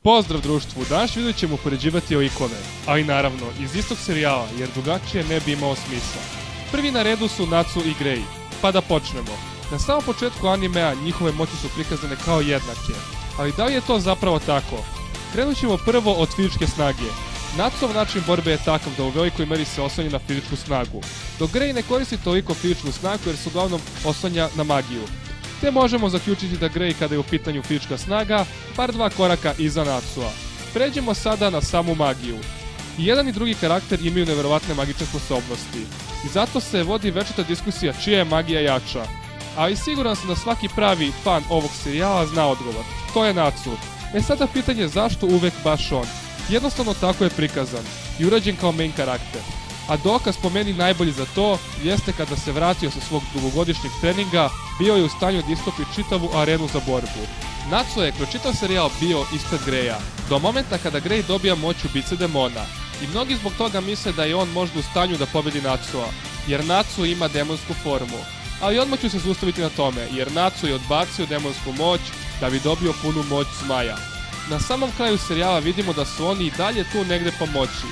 Pozdrav društvu, danas video ćemo upoređivati o ikone, a i naravno iz istog serijala jer drugačije ne bi imao smisla. Prvi na redu su Natsu i Grey, pa da počnemo. Na samom početku animea njihove moći su prikazane kao jednake, ali da li je to zapravo tako? Krenut ćemo prvo od fizičke snage. Natsov način borbe je takav da u velikoj meri se oslanja na fizičku snagu, dok Grey ne koristi toliko fizičku snagu jer se uglavnom oslanja na magiju. Te možemo zaključiti da Grey kada je u pitanju fizička snaga, bar 2 koraka iza Natsua. Pređemo sada na samu magiju. I jedan i drugi karakter imaju neverovatne magične sposobnosti. I zato se vodi večita diskusija čija je magija jača. Ali siguran sam da svaki pravi fan ovog serijala zna odgovor. To je Natsu. Sada pitanje je zašto uvek baš on. Jednostavno tako je prikazan i urađen kao main karakter. A dokaz po meni najbolji za to jeste kada se vratio sa svog dugogodišnjeg treninga, bio je u stanju da istopi čitavu arenu za borbu. Natsu je kroz čitav serijal bio ispred Greya, do momenta kada Grey dobija moć ubice demona. I mnogi zbog toga misle da je on možda u stanju da pobedi Natsua, jer Natsu ima demonsku formu. Ali odmah ću se zaustaviti na tome, jer Natsu je odbacio demonsku moć da bi dobio punu moć zmaja. Na samom kraju serijala vidimo da su oni i dalje tu negde pomoći.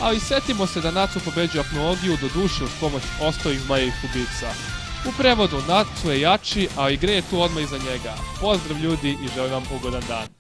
Ali setimo se da Natsu pobeđuje apnologiju do duše uz pomoć ostalih zmajevih ubica. U prevodu, Natsu je jači, a i Grey je tu odmah iza njega. Pozdrav ljudi i želim vam ugodan dan.